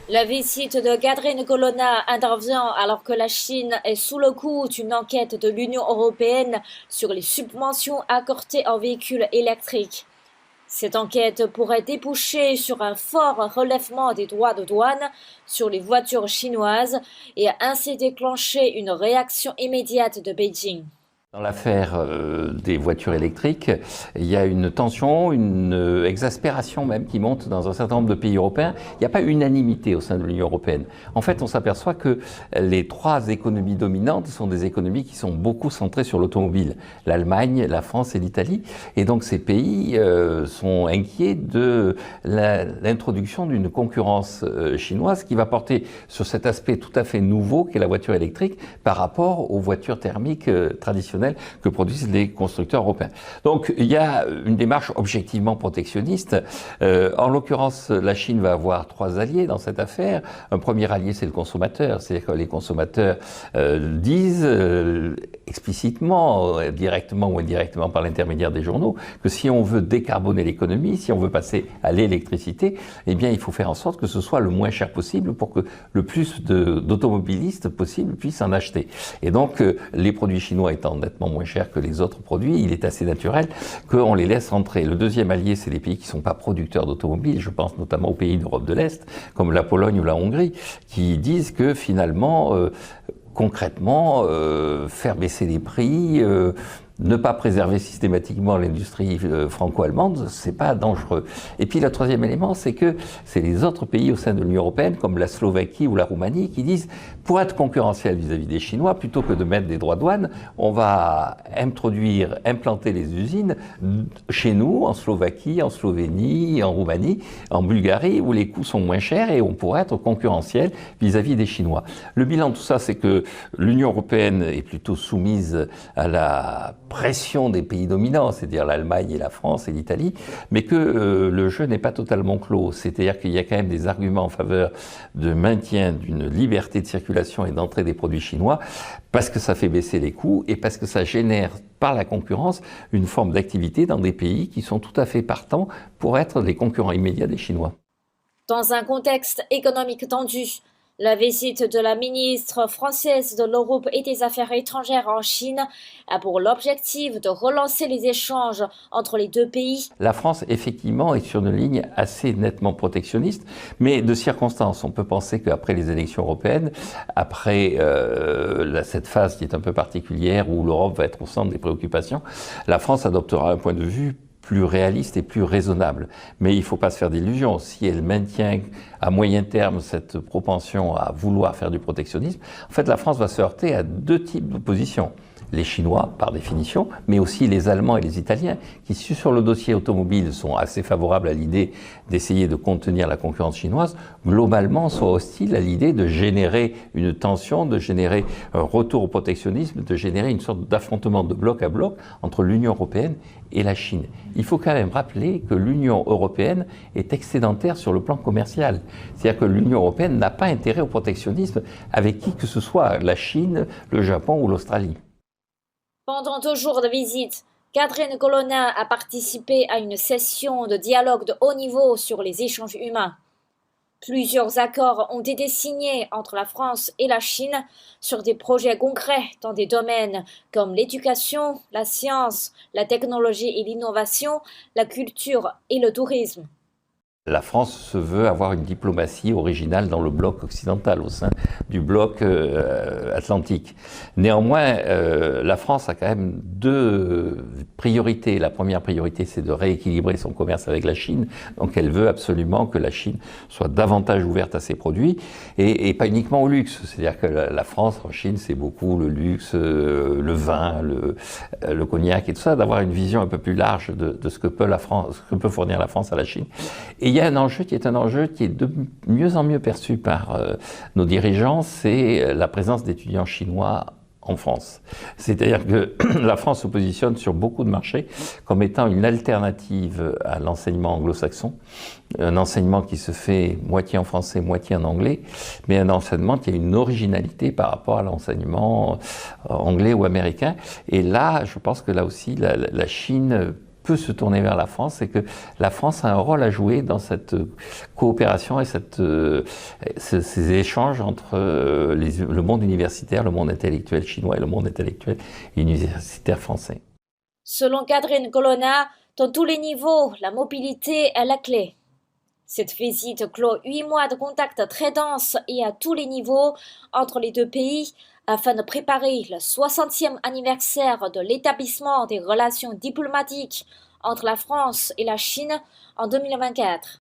La visite de Gadrine Colonna intervient alors que la Chine est sous le coup d'une enquête de l'Union européenne sur les subventions accordées aux véhicules électriques. Cette enquête pourrait déboucher sur un fort relèvement des droits de douane sur les voitures chinoises et ainsi déclencher une réaction immédiate de Beijing. Dans l'affaire des voitures électriques, il y a une tension, une exaspération même qui monte dans un certain nombre de pays européens. Il n'y a pas unanimité au sein de l'Union européenne. En fait, on s'aperçoit que les trois économies dominantes sont des économies qui sont beaucoup centrées sur l'automobile. L'Allemagne, la France et l'Italie. Et donc ces pays sont inquiets de l'introduction d'une concurrence chinoise qui va porter sur cet aspect tout à fait nouveau qu'est la voiture électrique par rapport aux voitures thermiques traditionnelles que produisent les constructeurs européens. Donc il y a une démarche objectivement protectionniste. En l'occurrence, la Chine va avoir trois alliés dans cette affaire. Un premier allié, c'est le consommateur. C'est-à-dire que les consommateurs disent explicitement, directement ou indirectement par l'intermédiaire des journaux, que si on veut décarboner l'économie, si on veut passer à l'électricité, eh bien il faut faire en sorte que ce soit le moins cher possible pour que le plus d'automobilistes possible puissent en acheter. Et donc les produits chinois étant nettement moins chers que les autres produits, il est assez naturel qu'on les laisse entrer. Le deuxième allié, c'est les pays qui ne sont pas producteurs d'automobiles, je pense notamment aux pays d'Europe de l'Est, comme la Pologne ou la Hongrie, qui disent que finalement, concrètement, faire baisser les prix, ne pas préserver systématiquement l'industrie franco-allemande, c'est pas dangereux. Et puis le troisième élément, c'est que c'est les autres pays au sein de l'Union européenne, comme la Slovaquie ou la Roumanie, qui disent, pour être concurrentiel vis-à-vis des Chinois, plutôt que de mettre des droits de douane, on va implanter les usines chez nous, en Slovaquie, en Slovénie, en Roumanie, en Bulgarie, où les coûts sont moins chers et on pourrait être concurrentiel vis-à-vis des Chinois. Le bilan de tout ça, c'est que l'Union européenne est plutôt soumise à la pression des pays dominants, c'est-à-dire l'Allemagne et la France et l'Italie, mais que le jeu n'est pas totalement clos. C'est-à-dire qu'il y a quand même des arguments en faveur de maintien d'une liberté de circulation et d'entrée des produits chinois, parce que ça fait baisser les coûts et parce que ça génère par la concurrence une forme d'activité dans des pays qui sont tout à fait partants pour être les concurrents immédiats des Chinois. Dans un contexte économique tendu, la visite de la ministre française de l'Europe et des Affaires étrangères en Chine a pour l'objectif de relancer les échanges entre les deux pays. La France, effectivement, est sur une ligne assez nettement protectionniste, mais de circonstance. On peut penser qu'après les élections européennes, après cette phase qui est un peu particulière où l'Europe va être au centre des préoccupations, la France adoptera un point de vue plus réaliste et plus raisonnable. Mais il ne faut pas se faire d'illusions. Si elle maintient à moyen terme cette propension à vouloir faire du protectionnisme, en fait la France va se heurter à deux types de positions. Les Chinois, par définition, mais aussi les Allemands et les Italiens, qui sur le dossier automobile sont assez favorables à l'idée d'essayer de contenir la concurrence chinoise, globalement sont hostiles à l'idée de générer une tension, de générer un retour au protectionnisme, de générer une sorte d'affrontement de bloc à bloc entre l'Union européenne et la Chine. Il faut quand même rappeler que l'Union européenne est excédentaire sur le plan commercial. C'est-à-dire que l'Union européenne n'a pas intérêt au protectionnisme avec qui que ce soit, la Chine, le Japon ou l'Australie. Pendant 2 jours de visite, Gadrine Colonna a participé à une session de dialogue de haut niveau sur les échanges humains. Plusieurs accords ont été signés entre la France et la Chine sur des projets concrets dans des domaines comme l'éducation, la science, la technologie et l'innovation, la culture et le tourisme. La France se veut avoir une diplomatie originale dans le bloc occidental, au sein du bloc atlantique. Néanmoins, la France a quand même deux priorités. La première priorité, c'est de rééquilibrer son commerce avec la Chine. Donc elle veut absolument que la Chine soit davantage ouverte à ses produits, et pas uniquement au luxe. C'est-à-dire que la France, en Chine, c'est beaucoup le luxe, le vin, le cognac et tout ça, d'avoir une vision un peu plus large de ce que peut fournir la France à la Chine. Et il y a un enjeu qui est de mieux en mieux perçu par nos dirigeants, c'est la présence d'étudiants chinois en France. C'est-à-dire que la France se positionne sur beaucoup de marchés comme étant une alternative à l'enseignement anglo-saxon, un enseignement qui se fait moitié en français, moitié en anglais, mais un enseignement qui a une originalité par rapport à l'enseignement anglais ou américain. Et là, je pense que là aussi, la Chine peut se tourner vers la France et que la France a un rôle à jouer dans cette coopération et ces échanges entre le monde universitaire, le monde intellectuel chinois et le monde intellectuel et universitaire français. Selon Catherine Colonna, dans tous les niveaux, la mobilité est la clé. Cette visite clôt 8 mois de contacts très denses et à tous les niveaux entre les deux pays afin de préparer le 60e anniversaire de l'établissement des relations diplomatiques entre la France et la Chine en 2024.